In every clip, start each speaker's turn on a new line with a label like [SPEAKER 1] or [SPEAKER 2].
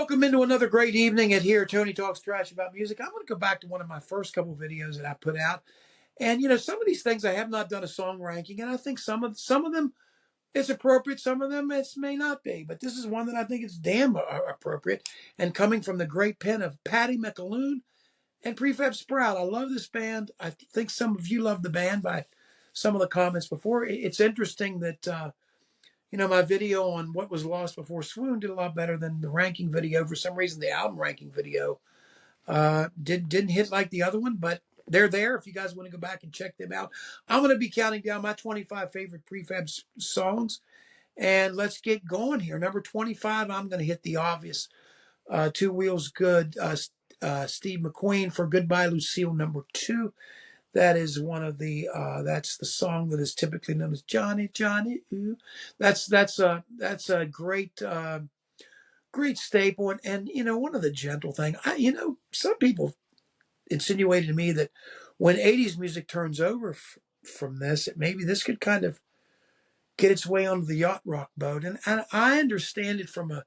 [SPEAKER 1] welcome into another great evening at here. Tony Talks Trash About Music. I'm going to go back to one of my first couple videos that I put out. And, some of these things I have not done a song ranking, and I think some of them it's appropriate, some of them it may not be. But this is one that I think is damn appropriate. And coming from the great pen of Paddy, McAloon, and Prefab Sprout. I love this band. I think some of you love the band by some of the comments before. It's interesting that my video on what was lost before swoon did a lot better than the ranking video. For some reason, the album ranking video didn't hit like the other one, but they're there if you guys want to go back and check them out. I'm going to be counting down my 25 favorite Prefab songs, and let's get going here. Number 25, I'm going to hit the obvious. Two Wheels Good, Steve McQueen for Goodbye Lucille, number 2. That is one of the that's the song that is typically known as Johnny Johnny Ooh. That's a great great staple, and one of the gentle thing. Some people insinuated to me that when 80s music turns over from this, maybe this could kind of get its way onto the yacht rock boat, and I understand it from a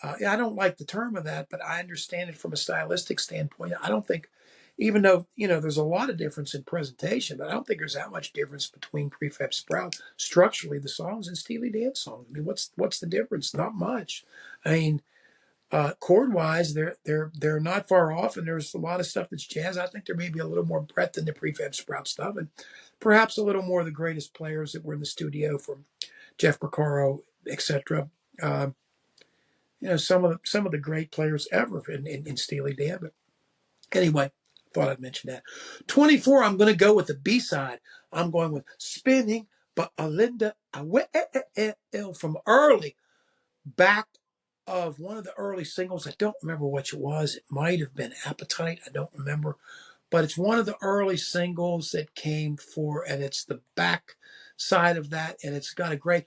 [SPEAKER 1] I don't like the term of that, but I understand it from a stylistic standpoint. I don't think, even though there's a lot of difference in presentation, but I don't think there's that much difference between Prefab Sprout structurally, the songs, and Steely Dan songs. I mean, what's the difference? Not much. I mean, chord wise, they're not far off, and there's a lot of stuff that's jazz. I think there may be a little more breadth in the Prefab Sprout stuff, and perhaps a little more of the greatest players that were in the studio, from Jeff Porcaro, etc. Some of the great players ever in Steely Dan. But anyway, thought I'd mention that. 24, I'm going to go with the B-side. I'm going with Spinning by Linda from early back of one of the early singles. I don't remember which it was. It might have been Appetite. I don't remember. But it's one of the early singles that came for, and it's the back side of that, and it's got a great...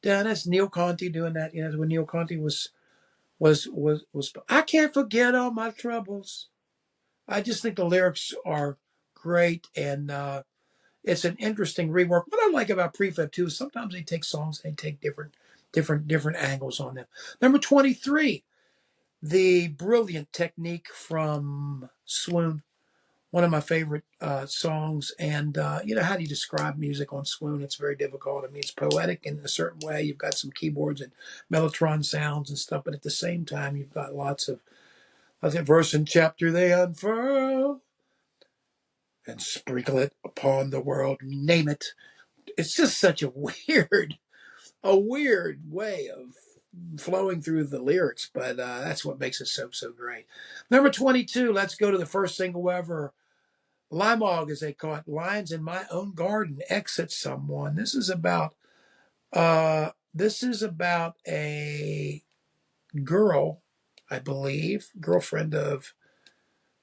[SPEAKER 1] That's Neil Conti doing that. When Neil Conti was I can't forget all my troubles. I just think the lyrics are great, and it's an interesting rework. What I like about Prefab too is sometimes they take songs and they take different angles on them. Number 23, the brilliant technique from Swoon. One of my favorite songs. And, how do you describe music on Swoon? It's very difficult. I mean, it's poetic in a certain way. You've got some keyboards and mellotron sounds and stuff, but at the same time, you've got lots of verse and chapter they unfurl and sprinkle it upon the world, name it. It's just such a weird way of flowing through the lyrics, but that's what makes it so great. Number 22, let's go to the first single ever. Limog, as they call it, Lions in My Own Garden, Exit Someone. This is about a girl, I believe, girlfriend of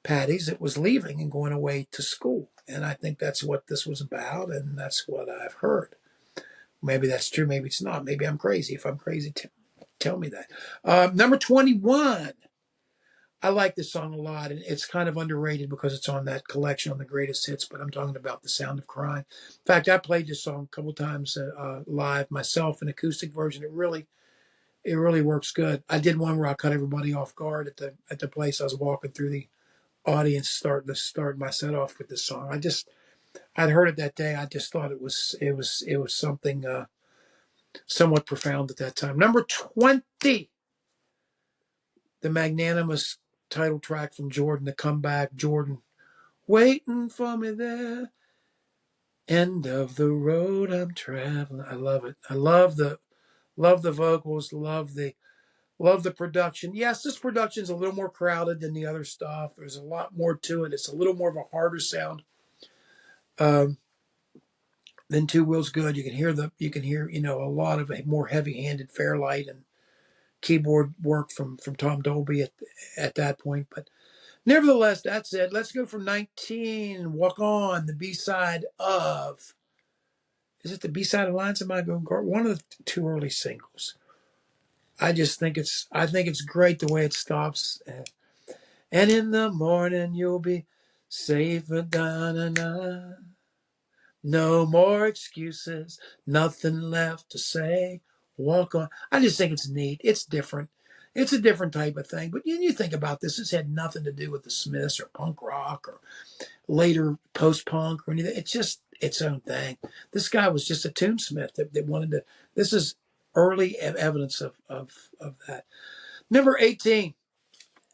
[SPEAKER 1] Paddy's, that was leaving and going away to school. And I think that's what this was about, and that's what I've heard. Maybe that's true, maybe it's not. Maybe I'm crazy. If I'm crazy, tell me that. Number 21. I like this song a lot, and it's kind of underrated because it's on that collection on the greatest hits, but I'm talking about The Sound of Crying. In fact, I played this song a couple times live myself, an acoustic version. It really works good. I did one where I cut everybody off guard at the place. I was walking through the audience starting my set off with this song. I'd heard it that day. I just thought it was something somewhat profound at that time. Number 20, the magnanimous title track from Jordan, The Comeback. Jordan, waiting for me there, end of the road I'm traveling. I love it. I love the vocals, love the production. Yes, this production's a little more crowded than the other stuff. There's a lot more to it. It's a little more of a harder sound than Two Wheels Good. You can hear a lot of a more heavy-handed Fairlight and keyboard work from Tom Dolby at that point. But nevertheless, that said, let's go from 19, Walk On, the B-side of, is it the B-side of Lions in My Own Garden? One of the two early singles. I think it's great the way it stops. And in the morning you'll be safe, da-na-na. No more excuses, nothing left to say. Walk on. I just think it's neat. It's different. It's a different type of thing. But you think about this, this had nothing to do with the Smiths or punk rock or later post punk or anything. It's just its own thing. This guy was just a tunesmith that wanted to. This is early evidence of that. Number 18.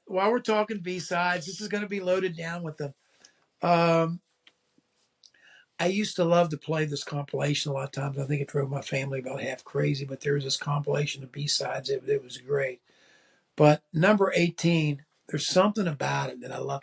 [SPEAKER 1] While we're talking B-sides, this is going to be loaded down with the. Um, I used to love to play this compilation a lot of times. I think it drove my family about half crazy, but there was this compilation of B-sides. It was great. But number 18, there's something about it that I love.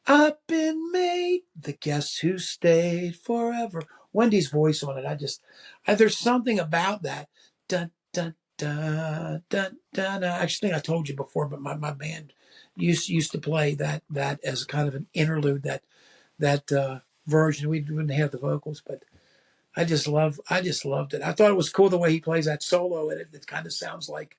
[SPEAKER 1] I've been made the guest who stayed forever. Wendy's voice on it. There's something about that. Dun, dun, dun, dun, dun, dun. I actually think I told you before, but my band used to play that as kind of an interlude, that version. We wouldn't have the vocals, but I just loved it. I thought it was cool the way he plays that solo in it. It kind of sounds like,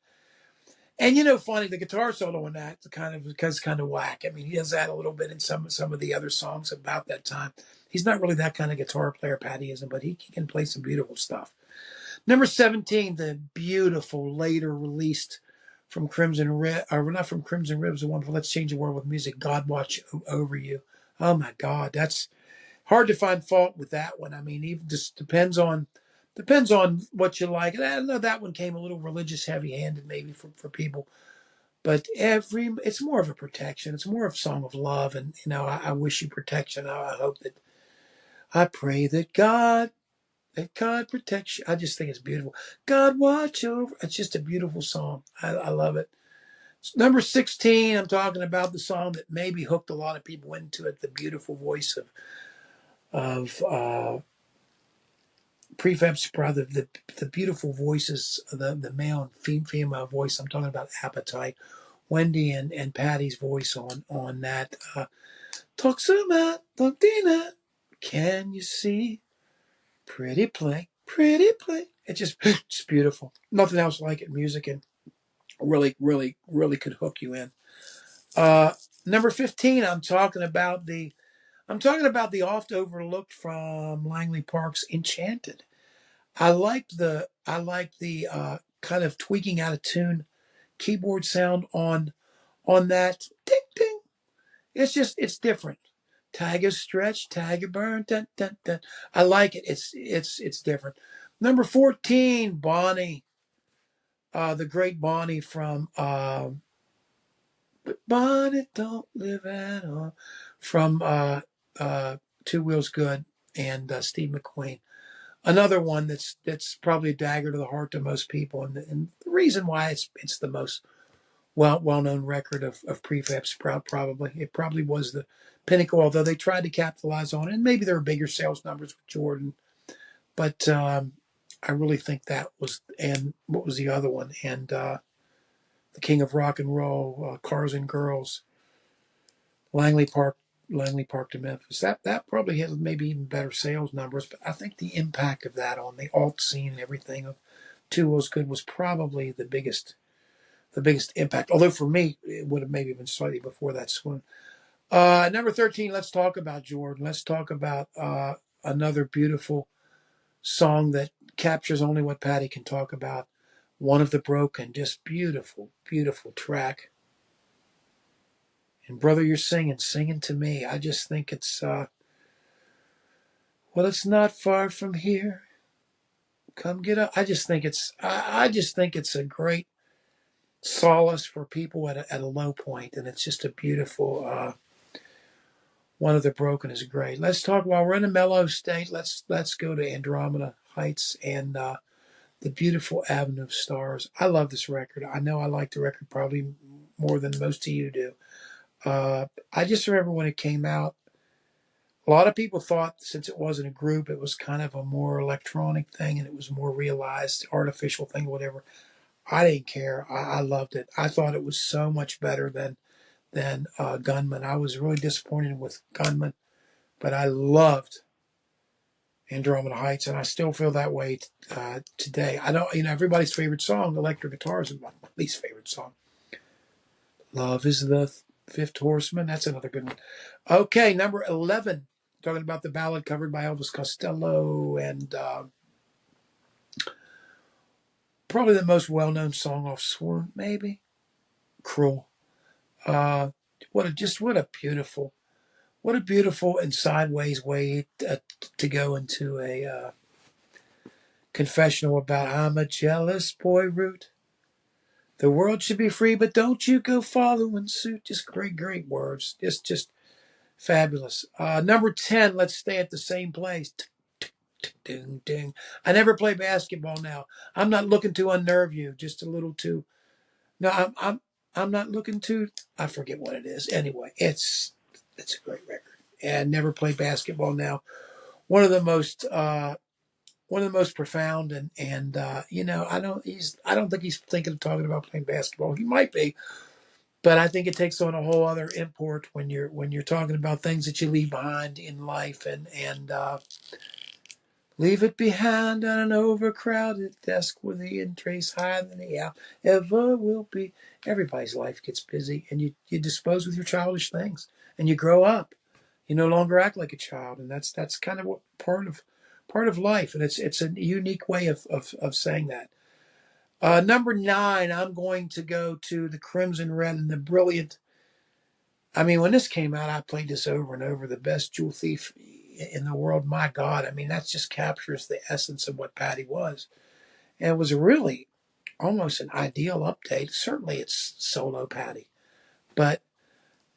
[SPEAKER 1] and funny, the guitar solo in that kind of whack. I mean, he does that a little bit in some of the other songs about that time. He's not really that kind of guitar player, Paddy isn't, but he can play some beautiful stuff. Number 17, the beautiful later released from Crimson Rib, or not from Crimson Ribs, the one for Let's Change the World with Music, God Watch Over You. Oh my God, that's hard to find fault with that one. I mean, even just depends on what you like. And I know that one came a little religious, heavy-handed, maybe for people. But it's more of a protection. It's more of a song of love, and I wish you protection. I pray that God protects you. I just think it's beautiful. God watch over. It's just a beautiful song. I love it. Number 16, I'm talking about the song that maybe hooked a lot of people into it. The beautiful voice of Prefab's brother, the beautiful voices, the male and female voice. I'm talking about Appetite, Wendy and Paddy's voice on that. Talks about Dina. Can you see? Pretty plain, pretty plain. It's beautiful. Nothing else like it. Music and really, really, really could hook you in. Uh, Number 15. I'm talking about the oft overlooked from Langley Park's Enchanted. I like the kind of tweaking out of tune keyboard sound on that. Ding ding. It's different. Tag is stretch, tag is burn. Dun, dun, dun. I like it. It's different. Number 14, Bonnie, the great Bonnie from Bonnie Don't Live at All from Two Wheels Good and Steve McQueen. Another one that's probably a dagger to the heart to most people, and the reason why it's the most well known record of Prefab Sprout. Probably it probably was the pinnacle, although they tried to capitalize on it, and maybe there were bigger sales numbers with Jordan, but I really think that was. And what was the other one? And the King of Rock and Roll, Cars and Girls, Langley Park. Langley Park to Memphis. That probably has maybe even better sales numbers, but I think the impact of that on the alt scene and everything of Two Wheels Good was probably the biggest impact. Although for me, it would have maybe been slightly before that swing. Number 13, let's talk about Jordan. Let's talk about another beautiful song that captures only what Paddy can talk about. One of the Broken, just beautiful, beautiful track. And brother, you're singing to me. I just think it's well, it's not far from here. Come get up. I just think it's a great solace for people at a low point, and it's just a beautiful. One of the Broken is great. Let's talk while we're in a mellow state. Let's go to Andromeda Heights and the beautiful Avenue of Stars. I love this record. I know I like the record probably more than most of you do. I just remember when it came out, a lot of people thought since it wasn't a group, it was kind of a more electronic thing and it was more realized, artificial thing, whatever. I didn't care. I loved it. I thought it was so much better than Gunman. I was really disappointed with Gunman, but I loved Andromeda Heights, and I still feel that way today. I don't, everybody's favorite song, Electric Guitar, is my least favorite song. Love is the Fifth Horseman. That's another good one. Okay, number 11. talking about the ballad covered by Elvis Costello, and probably the most well-known song off Swoon, maybe "Cruel." Uh, what a beautiful and sideways way to go into a confessional about I'm a jealous boy root. The world should be free, but don't you go following suit. Just great words. Just fabulous. Number 10, let's stay at the same place. Ding, ding. I never play basketball now. I'm not looking to unnerve you. Just a little too. No, I'm not looking to. I forget what it is. Anyway, it's a great record. And never play basketball now. One of the most profound and I don't think he's thinking of talking about playing basketball. He might be, but I think it takes on a whole other import when you're talking about things that you leave behind in life and leave it behind on an overcrowded desk with the trays higher than the ever will be. Everybody's life gets busy, and you dispose with your childish things, and you grow up. You no longer act like a child, and that's kind of what part of life, and it's a unique way of saying that. Number 9, I'm going to go to the Crimson Red and the brilliant. I mean, when this came out, I played this over and over. The best Jewel Thief in the world. My God, I mean, that just captures the essence of what Paddy was, and it was really almost an ideal update. Certainly, it's solo Paddy, but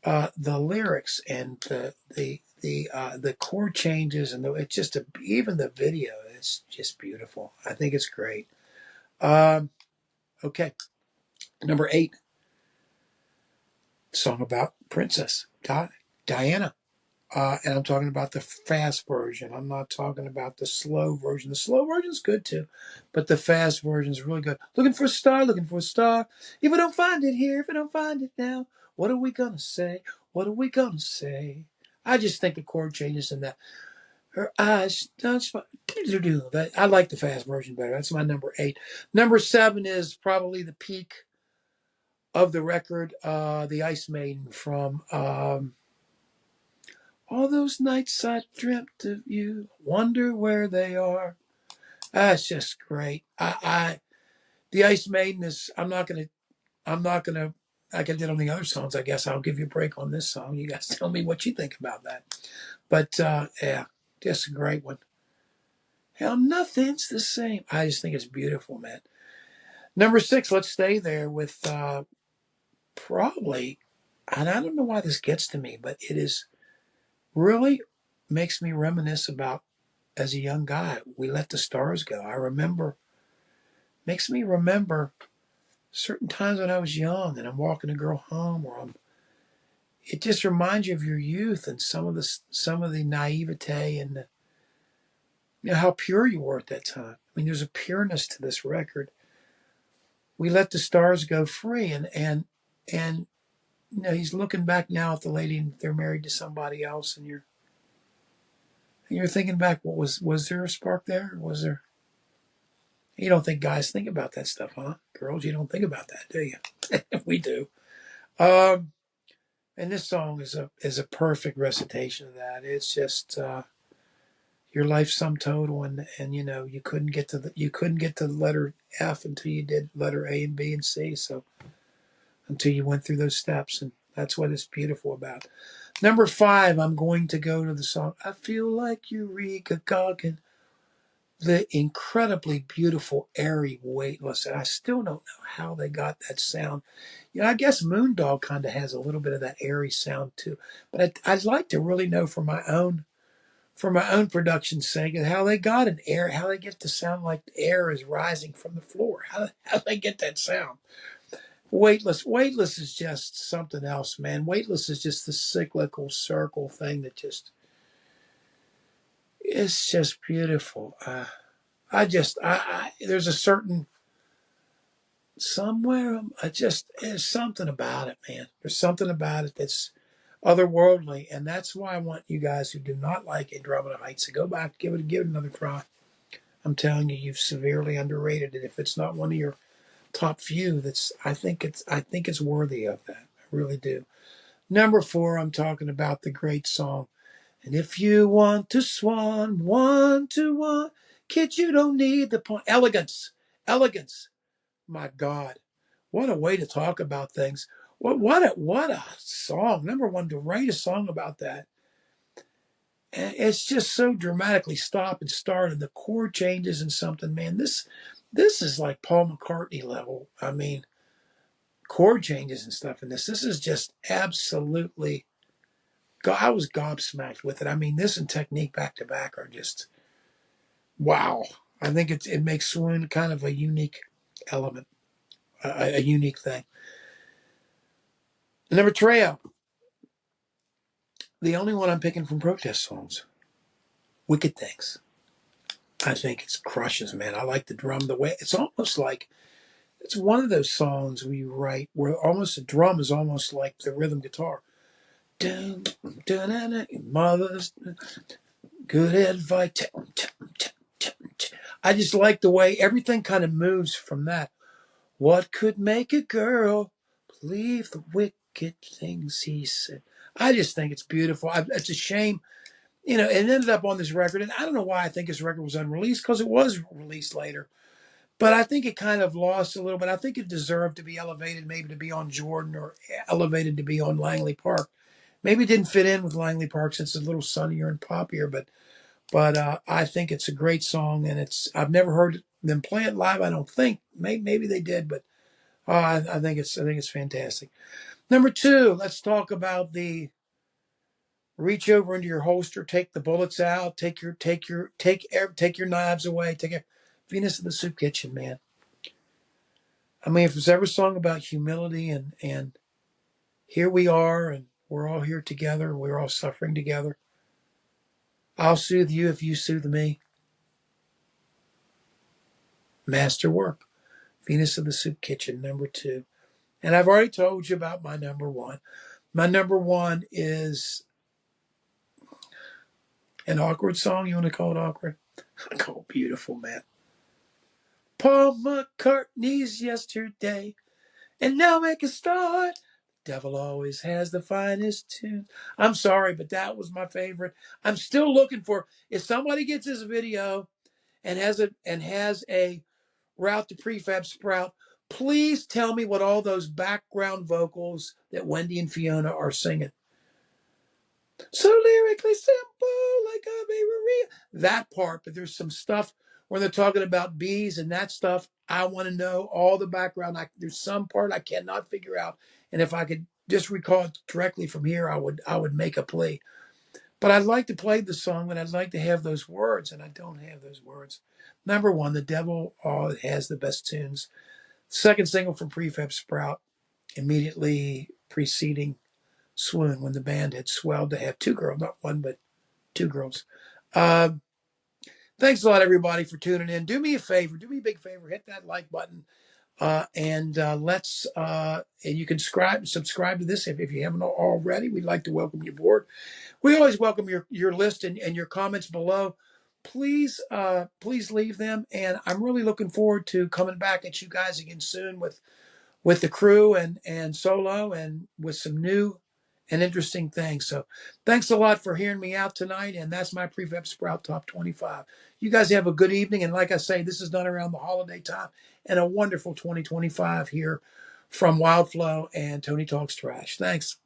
[SPEAKER 1] the lyrics and the chord changes and it's just even the video. It's just beautiful. I think it's great. Okay, number 8, song about Princess Diana. And I'm talking about the fast version. I'm not talking about the slow version. The slow version's good too, but the fast version's really good. Looking for a star, looking for a star. If I don't find it here, if I don't find it now, what are we gonna say? What are we gonna say? I just think the chord changes in that. Her eyes don't smile. I like the fast version better. That's my number 8. Number 7 is probably the peak of the record, the Ice Maiden from all those nights I dreamt of you, wonder where they are. That's just great. The Ice Maiden is. I'm not gonna. Like I did on the other songs, I guess I'll give you a break on this song. You guys tell me what you think about that. But yeah, just a great one. Hell, nothing's the same. I just think it's beautiful, man. Number 6, let's stay there with probably, and I don't know why this gets to me, but it is really makes me reminisce about as a young guy. We Let the Stars Go. Makes me remember certain times when I was young and I'm walking a girl home, it just reminds you of your youth and some of the naivete and how pure you were at that time. I mean, there's a pureness to this record. We Let the Stars Go free, and he's looking back now at the lady and they're married to somebody else, and you're thinking back, what was there a spark there? Was there? You don't think guys think about that stuff, huh? Girls, you don't think about that, do you? We do. Um, and this song is a perfect recitation of that. It's just your life sum total, and you couldn't get to the letter F until you did letter A and B and C. So until you went through those steps, and that's what it's beautiful about. Number 5, I'm going to go to the song I Feel Like Eureka Goggin. The incredibly beautiful, airy, weightless, and I still don't know how they got that sound. I guess Moondog kind of has a little bit of that airy sound too. But I'd like to really know for my own production's sake, how they got an air, how they get to sound like the air is rising from the floor. How they get that sound? Weightless is just something else, man. Weightless is just the cyclical circle thing that it's just beautiful. There's a certain somewhere. There's something about it, man. There's something about it that's otherworldly, and that's why I want you guys who do not like Andromeda Heights to go back, give it another try. I'm telling you, you've severely underrated it. If it's not one of your top few, I think it's worthy of that. I really do. Number 4, I'm talking about the great song And if you want to swan, 1-1, kid, you don't need the point. Elegance, elegance. My God, what a way to talk about things. What a song. Number one, to write a song about that. And it's just so dramatically stop and start, and the chord changes and something. Man, this is like Paul McCartney level. I mean, chord changes and stuff in this. This is just absolutely. I was gobsmacked with it. I mean, this and Technique back to back are just wow. I think it makes Swoon kind of a unique element, a unique thing. Number trio, the only one I'm picking from protest songs, Wicked Things. I think it crushes, man. I like the drum, the way it's almost like it's one of those songs we write where almost the drum is almost like the rhythm guitar. Dun, dun, dun, dun, mother's good advice. I just like the way everything kind of moves from that. What could make a girl believe the wicked things he said? I just think it's beautiful. It's a shame, it ended up on this record. And I don't know why I think this record was unreleased, because it was released later. But I think it kind of lost a little bit. I think it deserved to be elevated, maybe to be on Jordan, or elevated to be on Langley Park. Maybe it didn't fit in with Langley Park since it's a little sunnier and poppier, but I think it's a great song, and I've never heard them play it live. I don't think maybe they did, but I think it's fantastic. Number two, let's talk about the reach over into your holster, take the bullets out, take your knives away, Venus in the Soup Kitchen, man. I mean, if there's ever a song about humility and here we are, and we're all here together, we're all suffering together. I'll soothe you if you soothe me. Masterwork. Venus of the Soup Kitchen, number two. And I've already told you about my number one. My number one is an awkward song. You want to call it awkward? I call it beautiful, man. Paul McCartney's Yesterday, and now make a start. Devil always has the finest tune. I'm sorry, but that was my favorite. I'm still looking for, if somebody gets this video and has a route to Prefab Sprout, please tell me what all those background vocals that Wendy and Fiona are singing. So lyrically simple, like a Maria. That part, but there's some stuff where they're talking about bees and that stuff. I want to know all the background. There's some part I cannot figure out, and if I could just recall it directly from here, I would make a plea. But I'd like to play the song, but I'd like to have those words, and I don't have those words. Number one, The Devil has the best tunes. Second single from Prefab Sprout, immediately preceding Swoon, when the band had swelled to have two girls, not one, but two girls. Thanks a lot, everybody, for tuning in. Do me a favor, do me a big favor, hit that like button, and you can subscribe to this if you haven't already. We'd like to welcome you aboard. We always welcome your list and your comments below. Please leave them, and I'm really looking forward to coming back at you guys again soon with the crew and solo, and with some new and interesting things. So thanks a lot for hearing me out tonight, and that's my Prefab Sprout Top 25. You guys have a good evening, and like I say, this is done around the holiday time, and a wonderful 2025 here from WildFlow and Tony Talks Trash. Thanks.